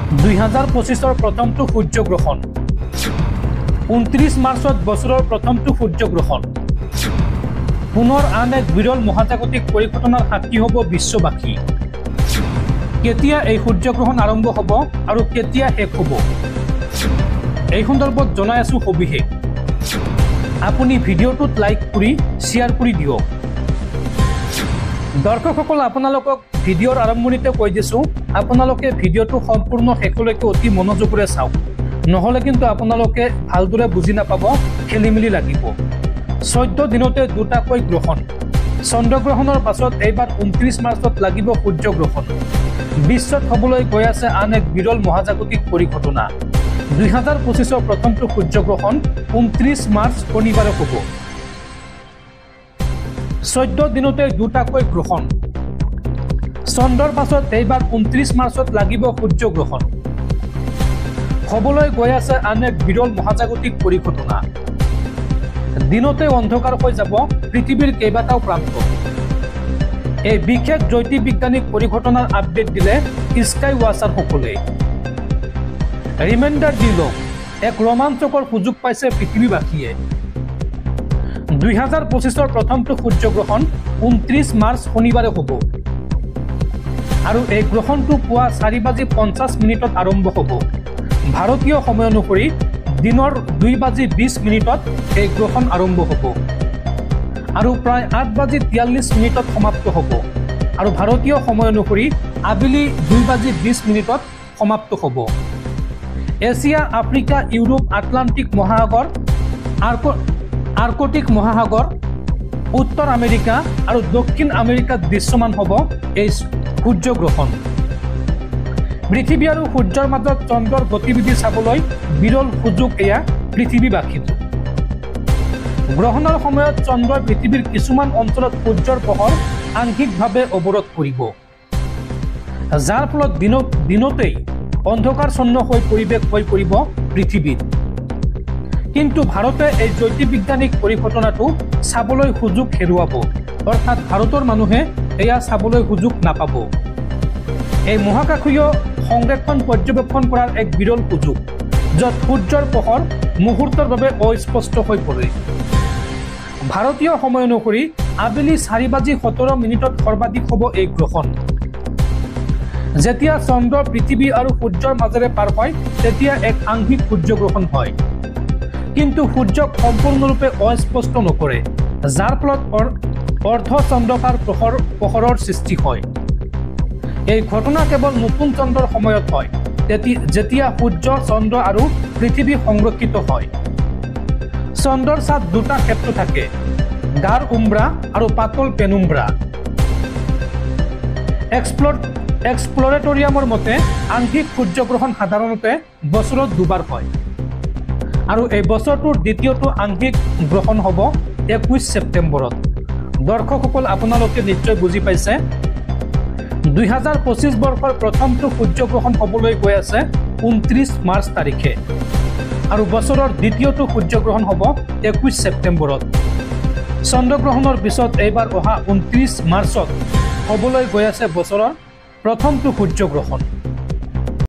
2025 প্ৰথমটো সূৰ্যগ্ৰহণ 29 মাৰ্চত বছৰৰ প্ৰথমটো সূৰ্যগ্ৰহণ পুনৰ আন এক বিৰল মহাজাগতিক পৰিঘটনাৰ সাক্ষী হ'ব বিশ্ববাসী কেতিয়া এই সূৰ্যগ্ৰহণ আৰম্ভ হ'ব আৰু কেতিয়া শেষ হ'ব এই সন্দৰ্ভত জনাই আছো সবিশেষ আপুনি ভিডিঅ'টোত লাইক কৰি শ্বেয়াৰ কৰি দিয়ক দৰ্শকসকল আপোনালোকক ভিডিঅ'ৰ আৰম্ভণিতে কৈ দিছোঁ আপোনালোকে ভিডিঅ'টো সম্পূৰ্ণ শেষলৈকে অতি মনোযোগেৰে চাওক নহ'লে কিন্তু আপোনালোকে ভালদৰে বুজি নাপাব খেলিমেলি লাগিব 14 দিনতে দুটাকৈ গ্ৰহণ চন্দ্ৰগ্ৰহণৰ পাছত এইবাৰ 29 মাৰ্চত লাগিব সূৰ্যগ্ৰহণ বিশ্বত হ'বলৈ গৈ আছে আন এক বিৰল মহাজাগতিক পৰিঘটনা 2025 প্ৰথমটো সূৰ্যগ্ৰহণ 29 মাৰ্চ শনিবাৰে হ'ব 14 দিনতে দুটাকৈ গ্ৰহণ চন্দ্ৰৰ পাছত এইবাৰ 29 মাৰ্চত লাগিব সূৰ্যগ্ৰহণ হ'বলৈ গৈ আছে আন এক বিৰল মহাজাগতিক পৰিঘটনা দিনতে অন্ধকাৰ হৈ যাব পৃথিৱীৰ কেইবাটাও প্ৰান্ত এই বিশেষ জ্যোতিৰ্বিজ্ঞানিক পৰিঘটনাৰ আপডেট দিলে স্কাই ৱাচাৰসকলে ৰিমাইণ্ডাৰ দিল এক ৰোমাঞ্চকৰ সুযোগ পাইছে পৃথিৱীবাসীয়ে 2025 প্ৰথমটো সূৰ্যগ্ৰহণ 29 মাৰ্চ শনিবাৰে হ'ব আৰু এই গ্ৰহণটো পুৱা 4:50 আৰম্ভ হ'ব ভাৰতীয় সময় অনুসৰি দিনৰ 2:20 এই গ্ৰহণ আৰম্ভ হ'ব আৰু প্ৰায় 8:43 সমাপ্ত হ'ব আৰু ভাৰতীয় সময় অনুসৰি আবেলি 2:20 সমাপ্ত হ'ব এছিয়া আফ্ৰিকা ইউৰোপ আটলান্টিক মহাসাগৰ আৰ্কটিক মহাসাগৰ উত্তৰ আমেৰিকা আৰু দক্ষিণ আমেৰিকাত দৃশ্যমান হ'ব এই সূৰ্যগ্ৰহণ পৃথিৱী আৰু সূৰ্যৰ মাজত চন্দ্ৰৰ গতিবিধি চাবলৈ বিৰল সুযোগ এয়া পৃথিৱীবাসীৰ গ্ৰহণৰ সময়ত চন্দ্ৰই পৃথিৱীৰ কিছুমান অঞ্চলত সূৰ্যৰ পোহৰ আংশিকভাৱে অৱৰোধ কৰিব যাৰ ফলত দিনতেই অন্ধকাৰচ্ছন্ন হৈ পৰিৱেশ হৈ পৰিব পৃথিৱীত কিন্তু ভাৰতে এই জ্যোতিৰ্বিজ্ঞানিক পৰিঘটনাটো চাবলৈ সুযোগ হেৰুৱাব অৰ্থাৎ ভাৰতৰ মানুহে এয়া চাবলৈ সুযোগ নাপাব এই মহাকাশীয় সংৰক্ষণ পৰ্যবেক্ষণ কৰাৰ এক বিৰল সুযোগ য'ত সূৰ্যৰ পোহৰ মুহূৰ্তৰ বাবে অস্পষ্ট হৈ পৰে ভাৰতীয় সময় অনুসৰি আবেলি 4:17 সৰ্বাধিক হ'ব এই গ্ৰহণ যেতিয়া চন্দ্ৰ পৃথিৱী আৰু সূৰ্যৰ মাজেৰে পাৰ হয় তেতিয়া এক আংশিক সূৰ্যগ্ৰহণ হয় কিন্তু সূৰ্যক সম্পূৰ্ণৰূপে অস্পষ্ট নকৰে যাৰ ফলত অৰ্ধ চন্দ্ৰকাৰ পোহৰৰ সৃষ্টি হয় এই ঘটনা কেৱল নতুন চন্দ্ৰৰ সময়ত হয় যেতিয়া সূৰ্য চন্দ্ৰ আৰু পৃথিৱী সংৰক্ষিত হয় চন্দ্ৰৰ ছাত দুটা ক্ষেত্ৰ থাকে গাঢ় উম্ৰা আৰু পাতল পেনুম্ৰা এক্সপ্লৰেটৰিয়ামৰ মতে আংশিক সূৰ্যগ্ৰহণ সাধাৰণতে বছৰত দুবাৰ হয় আৰু এই বছৰটোৰ দ্বিতীয়টো আংশিক গ্ৰহণ হ'ব 21 ছেপ্টেম্বৰত দৰ্শকসকল আপোনালোকে নিশ্চয় বুজি পাইছে 2025 বৰ্ষৰ প্ৰথমটো সূৰ্যগ্ৰহণ হ'বলৈ গৈ আছে 29 মাৰ্চ তাৰিখে আৰু বছৰৰ দ্বিতীয়টো সূৰ্যগ্ৰহণ হ'ব 21 ছেপ্টেম্বৰত চন্দ্ৰগ্ৰহণৰ পিছত এইবাৰ অহা 29 মাৰ্চত হ'বলৈ গৈ আছে বছৰৰ প্ৰথমটো সূৰ্যগ্ৰহণ